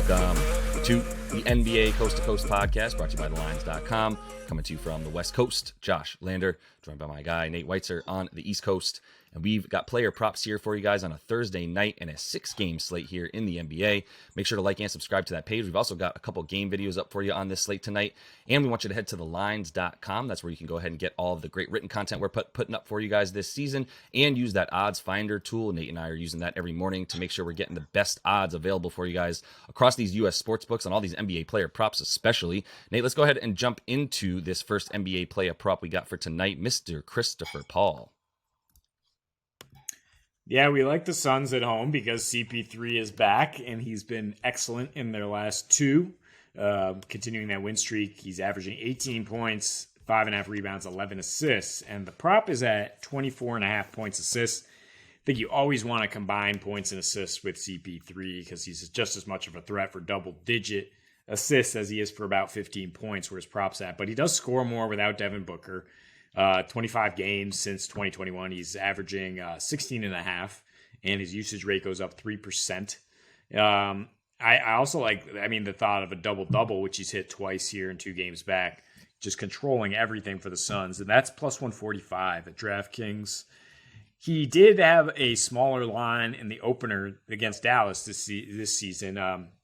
Welcome to the NBA Coast to Coast podcast brought to you by thelines.com. Coming to you from the West Coast, Josh Lander, joined by my guy Nate Weitzer on the East Coast. And we've got player props here for you guys on a Thursday night and a 6-game slate here in the NBA. Make sure to like and subscribe to that page. We've also got a couple game videos up for you on this slate tonight. And we want you to head to thelines.com. That's where you can go ahead and get all of the great written content we're putting up for you guys this season. And use that odds finder tool. Nate and I are using that every morning to make sure we're getting the best odds available for you guys across these U.S. sports books and all these NBA player props especially. Nate, let's go ahead and jump into this first NBA player prop we got for tonight, Mr. Christopher Paul. Yeah, we like the Suns at home because CP3 is back, and he's been excellent in their last two, continuing that win streak. He's averaging 18 points, 5.5 rebounds, 11 assists, and the prop is at 24.5 points assists. I think you always want to combine points and assists with CP3 because he's just as much of a threat for double-digit assists as he is for about 15 points, where his prop's at. But he does score more without Devin Booker. 25 games since 2021. He's averaging 16.5, and his usage rate goes up 3%. I also like, the thought of a double-double, which he's hit twice here in 2 games back, just controlling everything for the Suns, and that's plus 145 at DraftKings. He did have a smaller line in the opener against Dallas this season,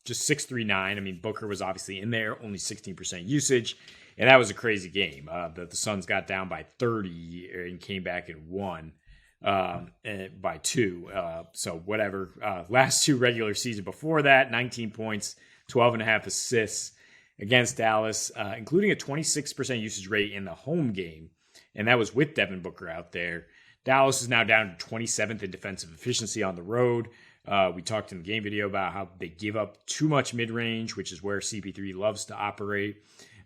just 6.39. Booker was obviously in there, only 16% usage. And that was a crazy game. The Suns got down by 30 and came back and won by 2. So whatever. Last 2 regular season before that, 19 points, 12.5 assists against Dallas, including a 26% usage rate in the home game. And that was with Devin Booker out there. Dallas is now down to 27th in defensive efficiency on the road. We talked in the game video about how they give up too much mid-range, which is where CP3 loves to operate.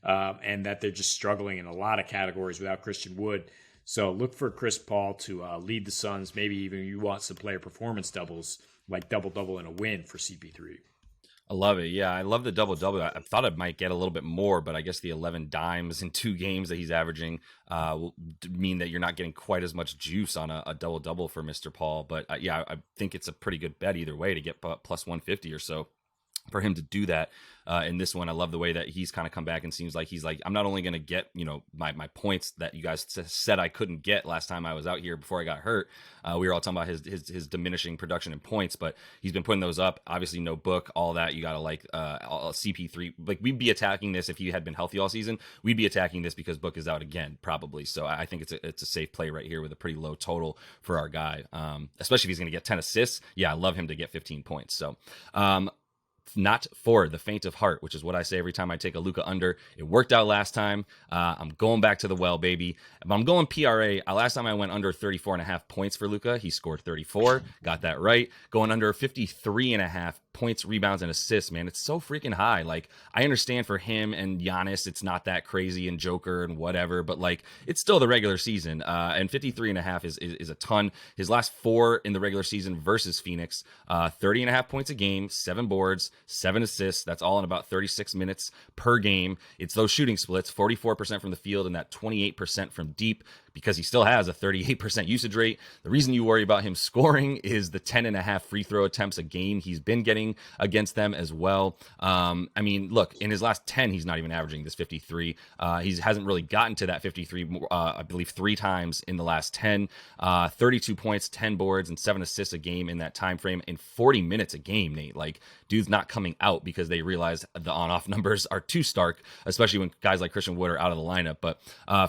And that they're just struggling in a lot of categories without Christian Wood. So look for Chris Paul to lead the Suns. Maybe even you want some player performance doubles, like double-double and a win for CP3. I love it. Yeah, I love the double-double. I thought it might get a little bit more, but I guess the 11 dimes in 2 games that he's averaging will mean that you're not getting quite as much juice on a double-double for Mr. Paul. But I think it's a pretty good bet either way to get plus 150 or so for him to do that in this one. I love the way that he's kind of come back and seems like he's like, I'm not only going to get, my points that you guys said I couldn't get last time I was out here before I got hurt. We were all talking about his diminishing production in points, but he's been putting those up. Obviously no Book, all that. You got to like CP3. Like we'd be attacking this if he had been healthy all season. We'd be attacking this because Book is out again, probably. So I think it's a safe play right here with a pretty low total for our guy. Especially if he's going to get 10 assists. Yeah, I love him to get 15 points. So, not for the faint of heart, which is what I say every time I take a Luka under. It worked out last time. I'm going back to the well, baby. But I'm going PRA. Last time I went under 34.5 points for Luka. He scored 34. Got that right. Going under 53.5 points, rebounds, and assists, man. It's so freaking high. Like, I understand for him and Giannis, it's not that crazy, and Joker and whatever, but like, it's still the regular season. And 53.5 is a ton. His last 4 in the regular season versus Phoenix, 30.5 points a game, 7 boards, 7 assists. That's all in about 36 minutes per game. It's those shooting splits, 44% from the field and that 28% from deep, because he still has a 38% usage rate. The reason you worry about him scoring is the 10.5 free throw attempts a game he's been getting against them as well. Look, in his last 10, he's not even averaging this 53. He hasn't really gotten to that 53, I believe, 3 times in the last 10. 32 points, 10 boards, and 7 assists a game in that time frame in 40 minutes a game, Nate. Like, dude's not coming out because they realize the on-off numbers are too stark, especially when guys like Christian Wood are out of the lineup. But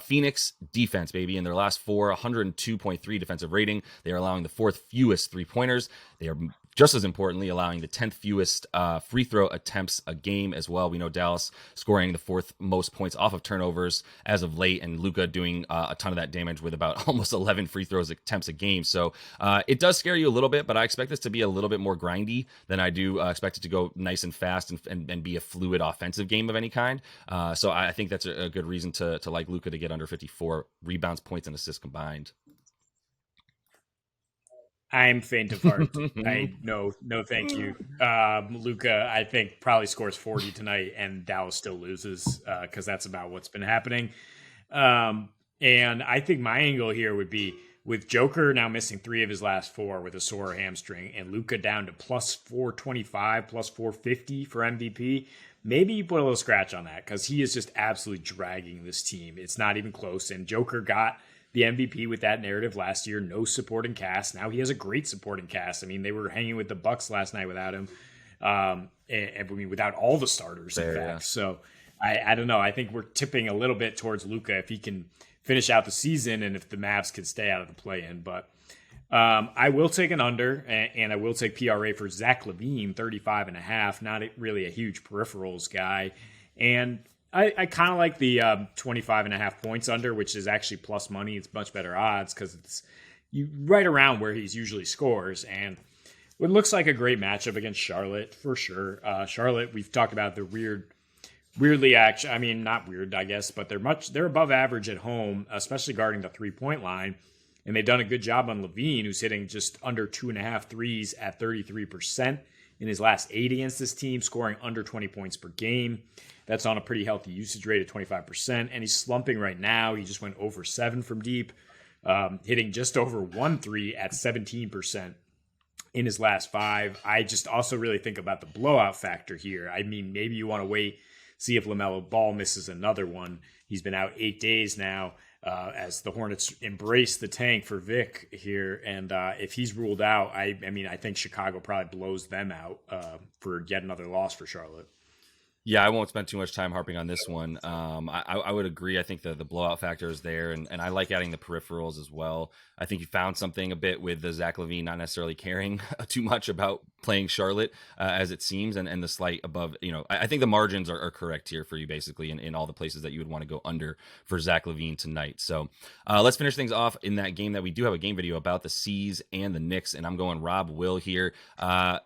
Phoenix defense, baby. In their last 4, 102.3 defensive rating. They are allowing the 4th fewest three-pointers. They are just as importantly allowing the 10th fewest free throw attempts a game as well. We know Dallas scoring the 4th most points off of turnovers as of late, and Luka doing a ton of that damage with about almost 11 free throws attempts a game. So it does scare you a little bit, but I expect this to be a little bit more grindy than I do expect it to go nice and fast and be a fluid offensive game of any kind. So I think that's a good reason to like Luka to get under 54 rebounds, points, and assists combined. I'm faint of heart. No, thank you. Luka, I think, probably scores 40 tonight, and Dallas still loses because that's about what's been happening. And I think my angle here would be with Joker now missing 3 of his last 4 with a sore hamstring, and Luka down to plus 425, plus 450 for MVP, maybe you put a little scratch on that because he is just absolutely dragging this team. It's not even close. And Joker got the MVP with that narrative last year. No supporting cast. Now he has a great supporting cast. I mean, they were hanging with the Bucks last night without him. And I mean, without all the starters, in fact. Yeah. So I don't know. I think we're tipping a little bit towards Luka if he can finish out the season and if the Mavs can stay out of the play-in. But I will take an under, and I will take PRA for Zach Lavine, 35.5. Not really a huge peripherals guy. And I kind of like the 25.5 points under, which is actually plus money. It's much better odds because it's right around where he's usually scores. And it looks like a great matchup against Charlotte for sure. Charlotte, we've talked about the weirdly actually, I mean, not weird, I guess, but they're above average at home, especially guarding the 3-point line. And they've done a good job on Lavine, who's hitting just under 2.5 threes at 33% in his last 8 against this team, scoring under 20 points per game. That's on a pretty healthy usage rate of 25%. And he's slumping right now. He just went over 7 from deep, hitting just over 1 3 at 17% in his last 5. I just also really think about the blowout factor here. I mean, maybe you want to wait, see if LaMelo Ball misses another one. He's been out 8 days now as the Hornets embrace the tank for Vic here. And if he's ruled out, I mean, I think Chicago probably blows them out for yet another loss for Charlotte. Yeah, I won't spend too much time harping on this one. I would agree. I think the blowout factor is there, and I like adding the peripherals as well. I think you found something a bit with the Zach Lavine not necessarily caring too much about playing Charlotte as it seems, and the slight above. I think the margins are correct here for you basically in all the places that you would want to go under for Zach Lavine tonight. So let's finish things off in that game that we do have a game video about the C's and the Knicks, and I'm going Rob Will here.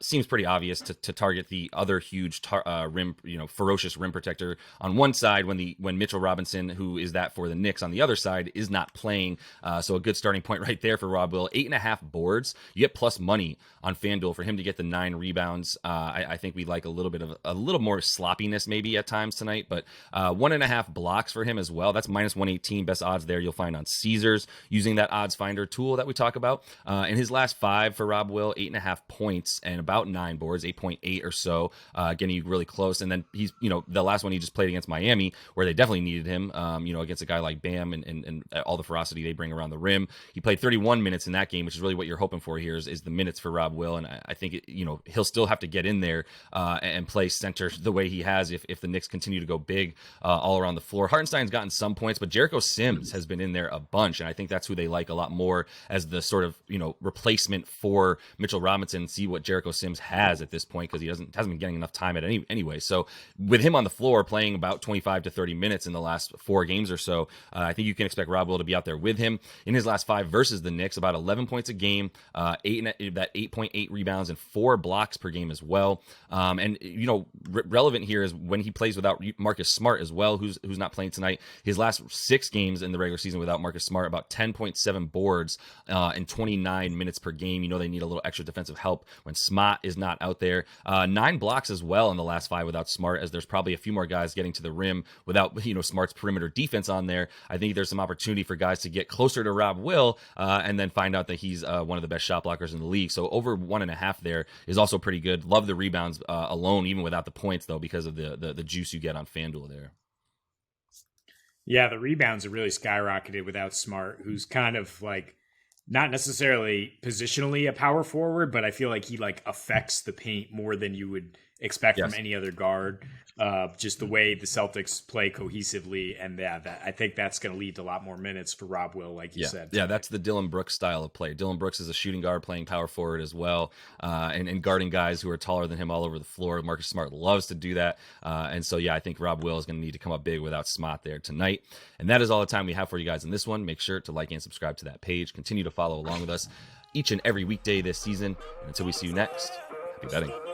Seems pretty obvious to target the other huge rim, ferocious rim protector on one side when Mitchell Robinson, who is that for the Knicks, on the other side is not playing. So a good starting point right there for Rob Will. 8.5 boards. You get plus money on FanDuel for him to get the 9 rebounds. I think we like a little more sloppiness maybe at times tonight, but 1.5 blocks for him as well. That's minus 118. Best odds there you'll find on Caesars using that odds finder tool that we talk about. In his last 5 for Rob Will, 8.5 points and about 9 boards, 8.8 or so, getting you really close. And then he's, the last one he just played against Miami, where they definitely needed him, against a guy like Bam and all the ferocity they bring around the rim. He played 31 minutes in that game, which is really what you're hoping for here is the minutes for Rob Will. And I think, he'll still have to get in there and play center the way he has if the Knicks continue to go big all around the floor. Hartenstein's gotten some points, but Jericho Sims has been in there a bunch. And I think that's who they like a lot more as the sort of, replacement for Mitchell Robinson. See what Jericho Sims has at this point because he hasn't been getting enough time at anyway. So with him on the floor playing about 25 to 30 minutes in the last 4 games or so, I think you can expect Rob Will to be out there with him. In his last 5 versus the Knicks, about 11 points a game, 8.8 rebounds and 4 blocks per game as well. Relevant here is when he plays without Marcus Smart as well, who's not playing tonight. His last 6 games in the regular season without Marcus Smart, about 10.7 boards and 29 minutes per game. They need a little extra defensive help when Smart is not out there. 9 blocks as well in the last 5 without Smart, as there's probably a few more guys getting to the rim without Smart's perimeter defense on there. I think there's some opportunity for guys to get closer to Rob Will and then find out that he's one of the best shot blockers in the league. So over 1.5 there is also pretty good. Love the rebounds alone, even without the points though, because of the juice you get on FanDuel there. Yeah, the rebounds are really skyrocketed without Smart, who's kind of like not necessarily positionally a power forward, but I feel like he affects the paint more than you would expect from any other guard. Just the way the Celtics play cohesively, and I think that's going to lead to a lot more minutes for Rob Will, like you said. Yeah, that's the Dylan Brooks style of play. Dylan Brooks is a shooting guard playing power forward as well, and guarding guys who are taller than him all over the floor. Marcus Smart loves to do that, and so I think Rob Will is going to need to come up big without Smart there tonight. And that is all the time we have for you guys in this one. Make sure to like and subscribe to that page. Continue to follow along with us each and every weekday this season. And until we see you next, happy betting.